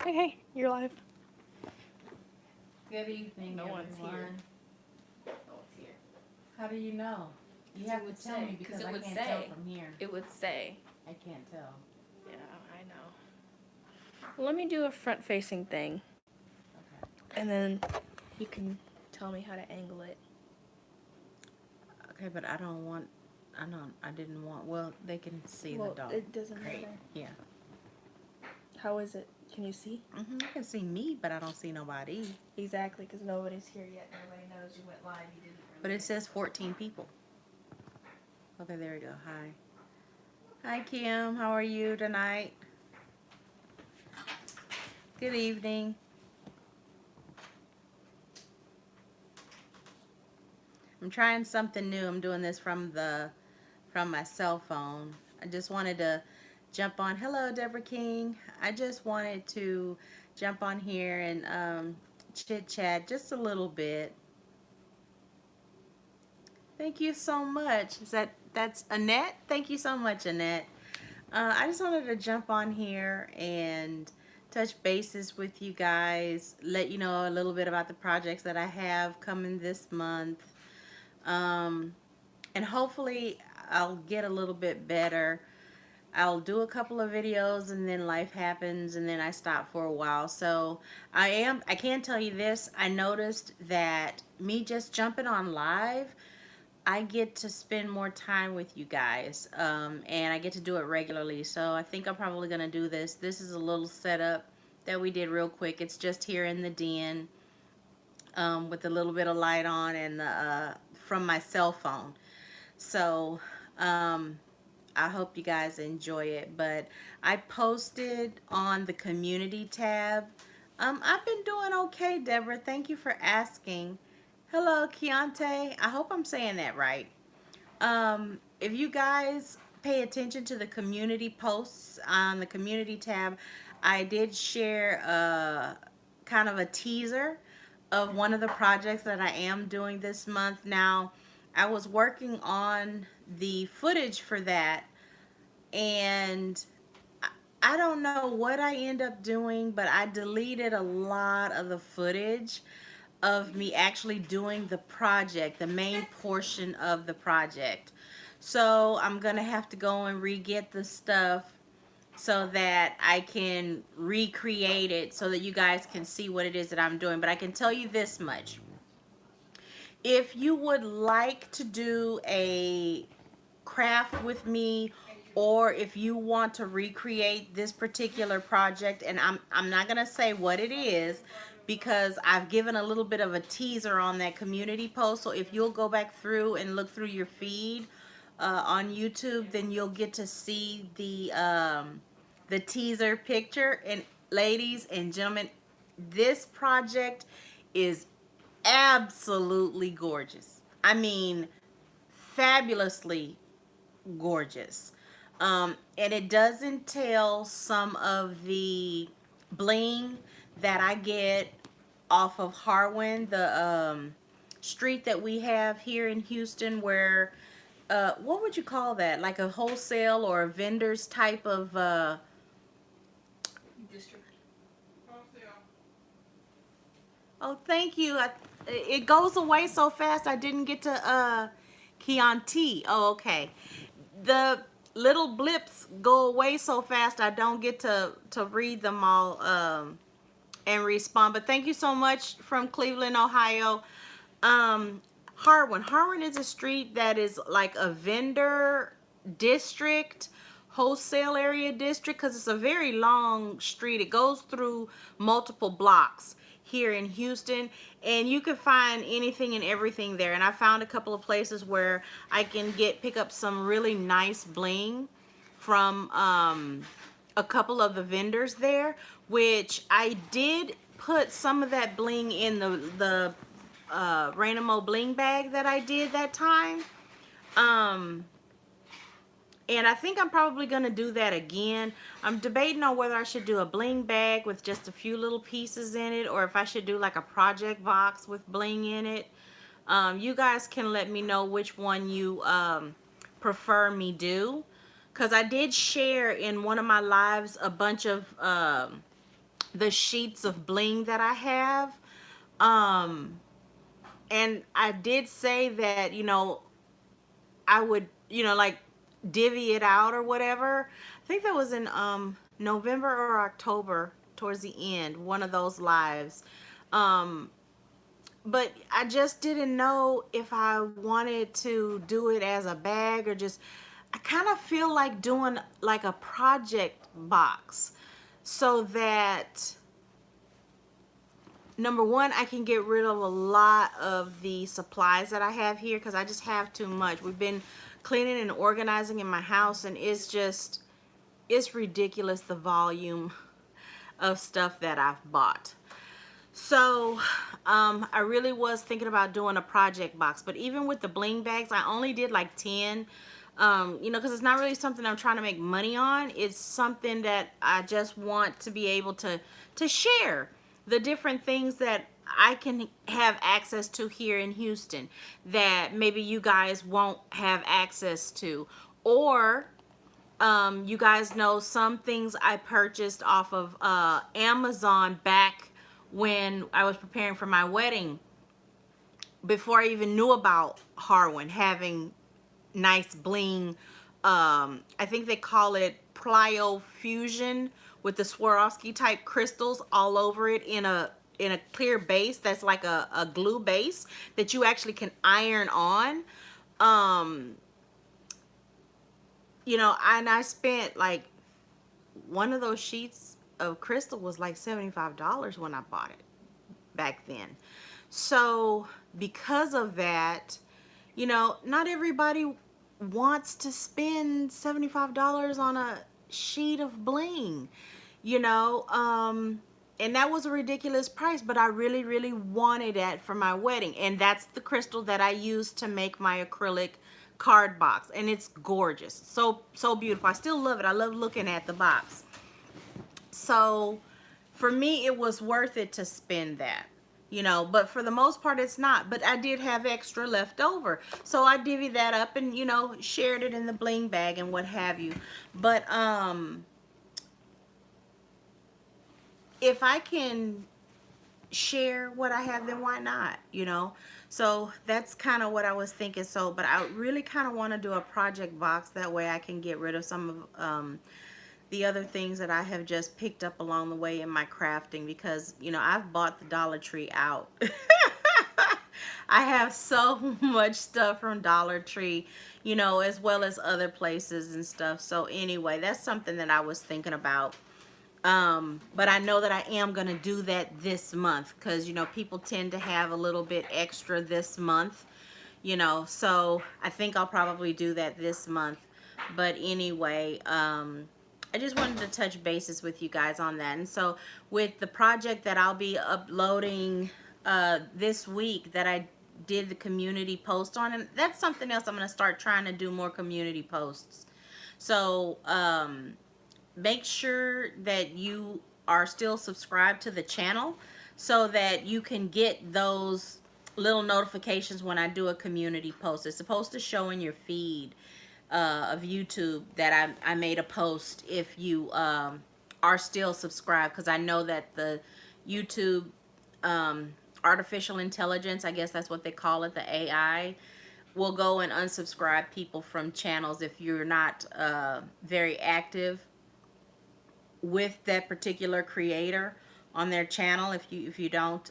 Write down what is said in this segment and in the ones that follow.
Hey, you're live. Good evening, No one's everyone. here. No one's here. How do you know? You have to tell me because I can't tell from here. It would say. I can't tell. Yeah, I know. Let me do a front-facing thing, Okay. and then you can tell me how to angle it. Okay, but I don't want. I didn't want. Well, they can see Well, the dog. it doesn't Great. matter. Yeah. How is it? Can you see? I can see me, but I don't see nobody. Exactly, because nobody's here yet. Nobody knows you went live. You didn't. But it says 14 people. Okay, there we go. Hi. Hi, Kim. How are you tonight? Good evening. I'm trying something new. I'm doing this from my cell phone. I just wanted to jump on. Hello, Deborah King. I just wanted to jump on here and chit chat just a little bit. Thank you so much. That's Annette? Thank you so much, Annette. I just wanted to jump on here and touch bases with you guys, let you know a little bit about the projects that I have coming this month. And hopefully I'll get a little bit better. I'll do a couple of videos and then life happens and then I stop for a while. So I can tell you this, I noticed that me just jumping on live, I get to spend more time with you guys, and I get to do it regularly. So I think I'm probably going to do this. This is a little setup that we did real quick. It's just here in the den, with a little bit of light on and from my cell phone. So I hope you guys enjoy it. But I posted on the community tab. I've been doing okay, Deborah. Thank you for asking. Hello, Keontae. I hope I'm saying that right. If you guys pay attention to the community posts on the community tab, I did share kind of a teaser of one of the projects that I am doing this month. Now, I was working on the footage for that, and I don't know what I end up doing, but I deleted a lot of the footage of me actually doing the project, the main portion of the project. So I'm gonna have to go and re-get the stuff so that I can recreate it so that you guys can see what it is that I'm doing. But I can tell you this much. If you would like to do a craft with me, or if you want to recreate this particular project, and I'm not going to say what it is because I've given a little bit of a teaser on that community post. So if you'll go back through and look through your feed on YouTube, then you'll get to see the teaser picture. And ladies and gentlemen, this project is absolutely gorgeous. I mean, fabulously gorgeous. And it does entail some of the bling that I get off of Harwin, the street that we have here in Houston, where what would you call that? Like a wholesale or a vendor's type of District. oh, thank you. It goes away so fast I didn't get to Chianti. Oh, okay. The little blips go away so fast I don't get to read them all and respond. But thank you so much from Cleveland, Ohio. Harwin is a street that is like a vendor district, wholesale area district, because it's a very long street. It goes through multiple blocks here in Houston, and you can find anything and everything there. And I found a couple of places where I can pick up some really nice bling from a couple of the vendors there, which I did put some of that bling in the Rainamo bling bag that I did that time. And I think I'm probably going to do that again. I'm debating on whether I should do a bling bag with just a few little pieces in it, or if I should do like a project box with bling in it. You guys can let me know which one you prefer me do. Because I did share in one of my lives a bunch of the sheets of bling that I have. And I did say that, I would, like divvy it out or whatever. I think that was in November or October towards the end, one of those lives. Um, but I just didn't know if I wanted to do it as a bag or just, I kind of feel like doing like a project box so that number one, I can get rid of a lot of the supplies that I have here because I just have too much. We've been cleaning and organizing in my house, and it's ridiculous the volume of stuff that I've bought. So I really was thinking about doing a project box, but even with the bling bags, I only did like 10. Because it's not really something I'm trying to make money on. It's something that I just want to be able to share the different things that I can have access to here in Houston that maybe you guys won't have access to. Or you guys know some things I purchased off of Amazon back when I was preparing for my wedding, before I even knew about Harwin having nice bling. I think they call it Plyo Fusion, with the Swarovski type crystals all over it in a clear base that's like a glue base that you actually can iron on. And I spent like, one of those sheets of crystal was like $75 when I bought it back then. So because of that, not everybody wants to spend $75 on a sheet of bling, and that was a ridiculous price, but I really, really wanted that for my wedding. And that's the crystal that I used to make my acrylic card box. And it's gorgeous. So, so beautiful. I still love it. I love looking at the box. So for me, it was worth it to spend that. But for the most part it's not. But I did have extra left over, so I divvied that up and shared it in the bling bag and what have you. But if I can share what I have, then why not? So that's kind of what I was thinking. So but I really kind of want to do a project box, that way I can get rid of some of the other things that I have just picked up along the way in my crafting, because I've bought the Dollar Tree out. I have so much stuff from Dollar Tree, as well as other places and stuff. So anyway, that's something that I was thinking about. But I know that I am going to do that this month, because people tend to have a little bit extra this month, so I think I'll probably do that this month. But anyway, I just wanted to touch bases with you guys on that. And so with the project that I'll be uploading this week, that I did the community post on, and that's something else I'm going to start trying to do, more community posts. So make sure that you are still subscribed to the channel so that you can get those little notifications when I do a community post. It's supposed to show in your feed of YouTube that I made a post, if you are still subscribed, because I know that the YouTube artificial intelligence, I guess that's what they call it, the AI, will go and unsubscribe people from channels if you're not very active with that particular creator on their channel. If you don't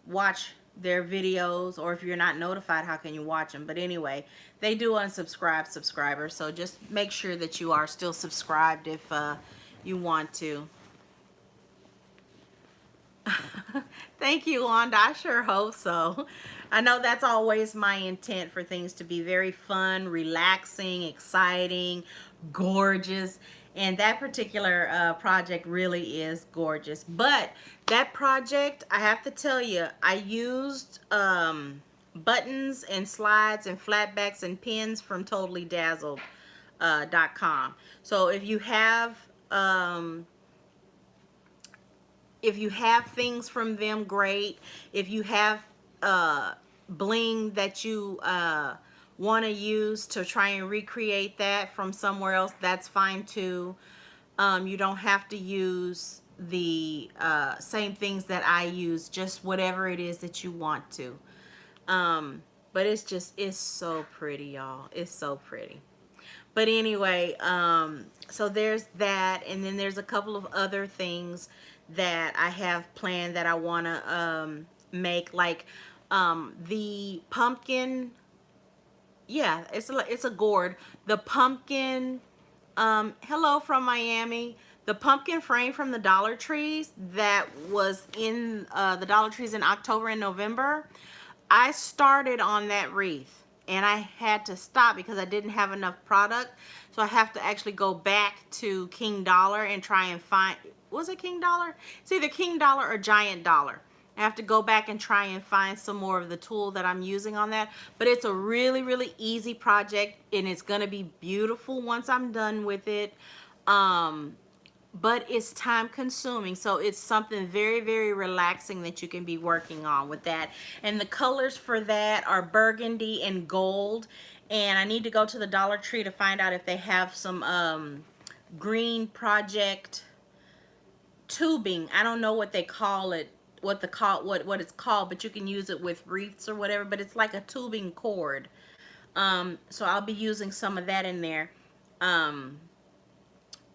watch their videos, or if you're not notified, how can you watch them? But anyway, they do unsubscribe subscribers, so just make sure that you are still subscribed if you want to. Thank you, Wanda. I sure hope so. I know that's always my intent, for things to be very fun, relaxing, exciting, gorgeous. And that particular project really is gorgeous. But that project, I have to tell you, I used buttons and slides and flatbacks and pins from TotallyDazzled.com. So if you have things from them, great. If you have bling that you want to use to try and recreate that from somewhere else, that's fine too. You don't have to use the same things that I use, just whatever it is that you want to. But it's so pretty, y'all. It's so pretty. But anyway, so there's that, and then there's a couple of other things that I have planned that I want to make, like the pumpkin. Yeah, it's a gourd. The pumpkin. Hello from Miami. The pumpkin frame from the Dollar Trees that was in the Dollar Trees in October and November. I started on that wreath and I had to stop because I didn't have enough product. So I have to actually go back to King Dollar and try and find, was it King Dollar? It's either King Dollar or Giant Dollar. I have to go back and try and find some more of the tool that I'm using on that. But it's a really, really easy project and it's going to be beautiful once I'm done with it. But it's time consuming, so it's something very, very relaxing that you can be working on with that. And the colors for that are burgundy and gold, and I need to go to the Dollar Tree to find out if they have some green project tubing. I don't know what they call it, what it's called, but you can use it with wreaths or whatever, but it's like a tubing cord. So I'll be using some of that in there.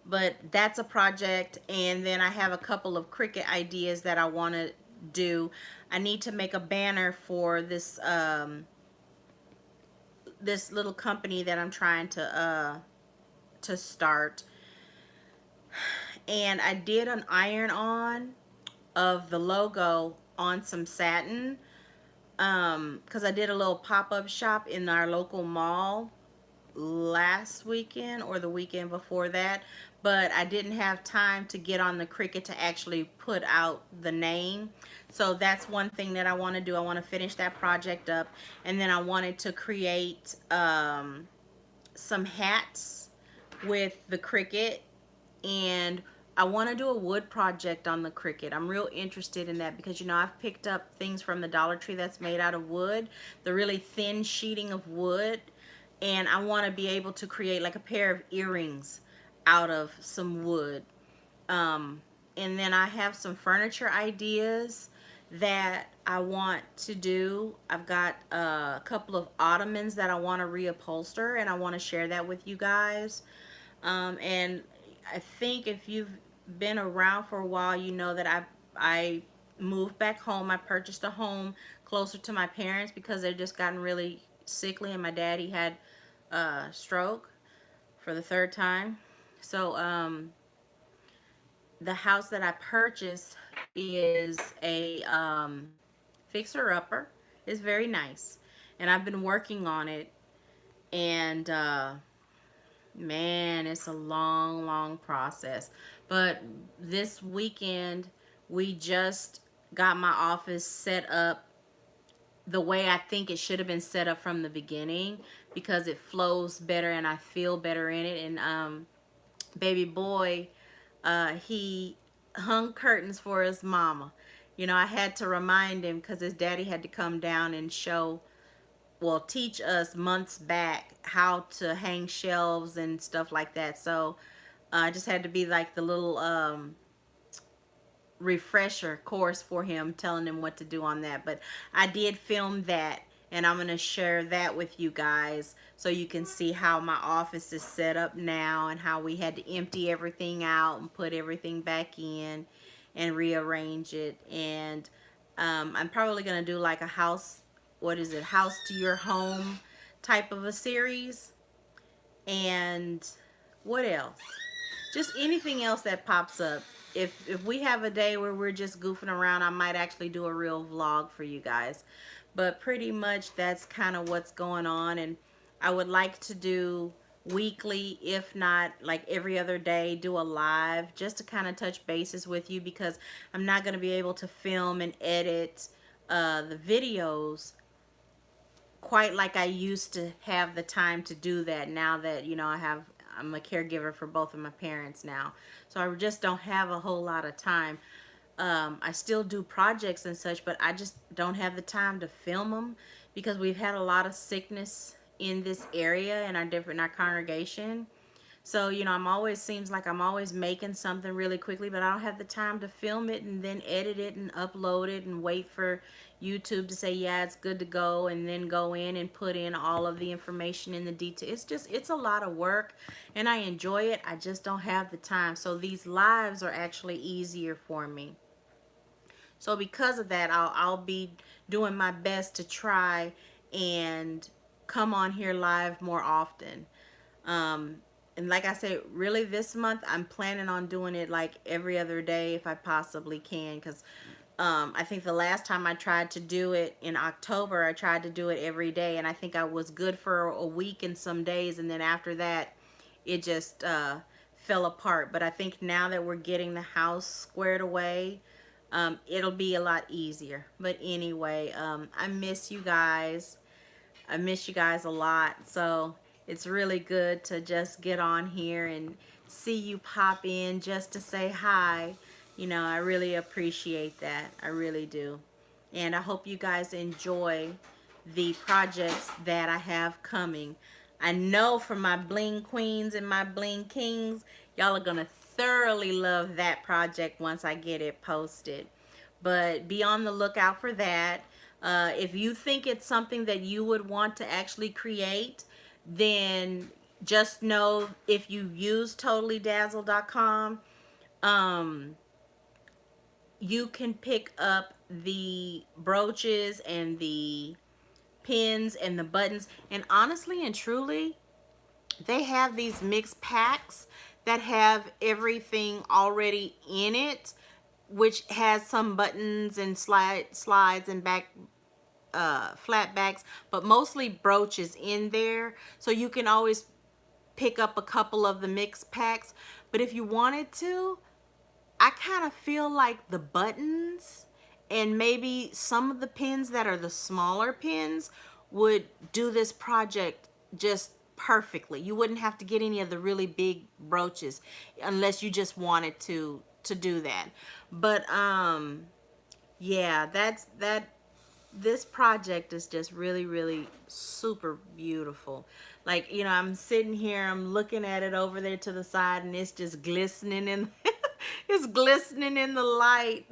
But that's a project, and then I have a couple of Cricut ideas that I want to do. I need to make a banner for this this little company that I'm trying to start, and I did an iron-on of the logo on some satin because I did a little pop-up shop in our local mall last weekend or the weekend before that, but I didn't have time to get on the Cricut to actually put out the name. So that's one thing that I want to do. I want to finish that project up, and then I wanted to create some hats with the Cricut, and I want to do a wood project on the Cricut. I'm real interested in that because, you know, I've picked up things from the Dollar Tree that's made out of wood, the really thin sheeting of wood, and I want to be able to create like a pair of earrings out of some wood. And then I have some furniture ideas that I want to do. I've got a couple of ottomans that I want to reupholster, and I want to share that with you guys. And I think if you've been around for a while, you know that I moved back home. I purchased a home closer to my parents because they've just gotten really sickly, and my daddy had a stroke for the third time. So the house that I purchased is a fixer-upper. It's very nice, and I've been working on it, and man, it's a long, long process. But this weekend, we just got my office set up the way I think it should have been set up from the beginning, because it flows better and I feel better in it. And baby boy, he hung curtains for his mama. You know, I had to remind him because his daddy had to come down and teach us months back how to hang shelves and stuff like that. So I just had to be like the little refresher course for him, telling him what to do on that. But I did film that, and I'm going to share that with you guys so you can see how my office is set up now and how we had to empty everything out and put everything back in and rearrange it. And I'm probably going to do like a house to your home type of a series. And what else? Just anything else that pops up. If we have a day where we're just goofing around, I might actually do a real vlog for you guys. But pretty much that's kind of what's going on. And I would like to do weekly, if not like every other day, do a live just to kind of touch bases with you, because I'm not going to be able to film and edit the videos quite like I used to have the time to do that, now that, you know, I'm a caregiver for both of my parents now. So I just don't have a whole lot of time. I still do projects and such, but I just don't have the time to film them because we've had a lot of sickness in this area in our congregation. So, you know, seems like I'm always making something really quickly, but I don't have the time to film it and then edit it and upload it and wait for YouTube to say, yeah, it's good to go, and then go in and put in all of the information in the detail. It's a lot of work, and I enjoy it. I just don't have the time. So these lives are actually easier for me. So because of that, I'll be doing my best to try and come on here live more often. Um, and like I said, really this month I'm planning on doing it like every other day if I possibly can, because I think the last time I tried to do it in October, I tried to do it every day, and I think I was good for a week and some days, and then after that it just fell apart. But I think now that we're getting the house squared away, it'll be a lot easier. But anyway, I miss you guys. I miss you guys a lot. So it's really good to just get on here and see you pop in just to say hi. You know, I really appreciate that. I really do. And I hope you guys enjoy the projects that I have coming. I know for my bling queens and my bling kings, y'all are going to thoroughly love that project once I get it posted. But be on the lookout for that. If you think it's something that you would want to actually create, then just know if you use totallydazzle.com, you can pick up the brooches and the pins and the buttons. And honestly and truly, they have these mixed packs that have everything already in it, which has some buttons and slides and back flat backs, but mostly brooches in there. So you can always pick up a couple of the mixed packs. But if you wanted to, I kind of feel like the buttons and maybe some of the pins that are the smaller pins would do this project just perfectly. You wouldn't have to get any of the really big brooches unless you just wanted to do that. But yeah, this project is just really super beautiful. Like, you know, I'm sitting here, I'm looking at it over there to the side, and it's just glistening in it's glistening in the light.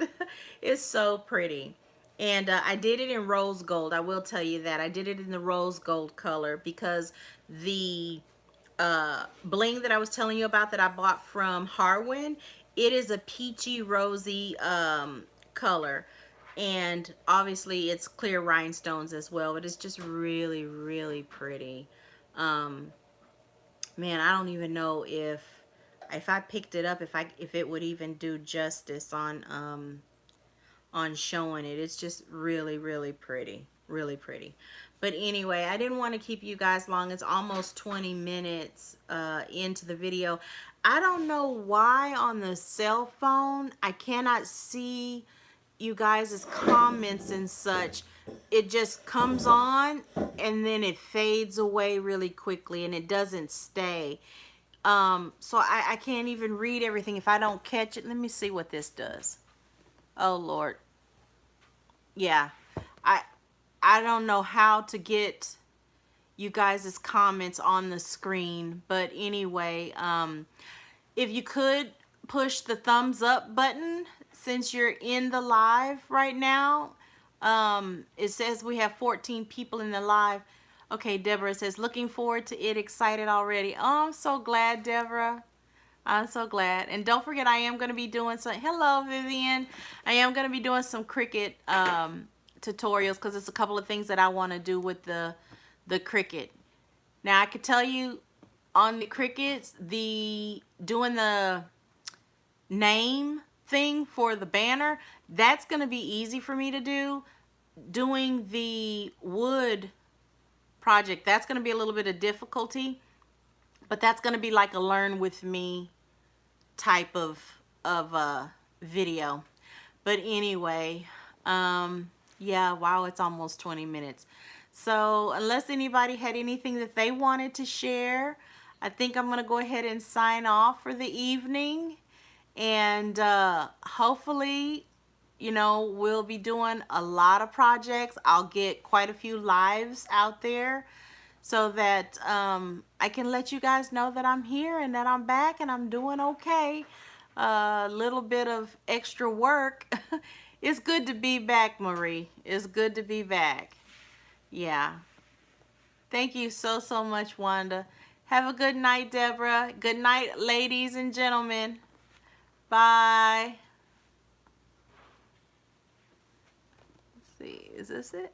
It's so pretty. And I did it in rose gold. I will tell you that I did it in the rose gold color because the bling that I was telling you about that I bought from Harwin, it is a peachy rosy color, and obviously it's clear rhinestones as well, but it's just really pretty. Man, I don't even know if I picked it up, if it would even do justice on showing it. It's just really pretty, really pretty. But anyway, I didn't want to keep you guys long. It's almost 20 minutes into the video. I don't know why on the cell phone I cannot see you guys' comments and such. It just comes on and then it fades away really quickly and it doesn't stay. So I can't even read everything if I don't catch it. Let me see what this does. Oh Lord. Yeah, I don't know how to get you guys' comments on the screen, but anyway, if you could push the thumbs up button since you're in the live right now. It says we have 14 people in the live. Okay, Deborah says looking forward to it, excited already. Oh, I'm so glad, Deborah. I'm so glad. And don't forget, I am going to be doing some, hello Vivian, I am going to be doing some Cricut tutorials because it's a couple of things that I want to do with the Cricut. Now I could tell you on the Cricuts, doing the name thing for the banner, that's going to be easy for me to do. Doing the wood project, that's going to be a little bit of difficulty. But that's going to be like a learn with me type of video. But anyway, yeah, wow, it's almost 20 minutes. So unless anybody had anything that they wanted to share, I think I'm going to go ahead and sign off for the evening. And hopefully, you know, we'll be doing a lot of projects. I'll get quite a few lives out there. so that I can let you guys know that I'm here and that I'm back and I'm doing okay. A little bit of extra work. It's good to be back, Marie. It's good to be back. Yeah. Thank you so, so much, Wanda. Have a good night, Deborah. Good night, ladies and gentlemen. Bye. Let's see, is this it?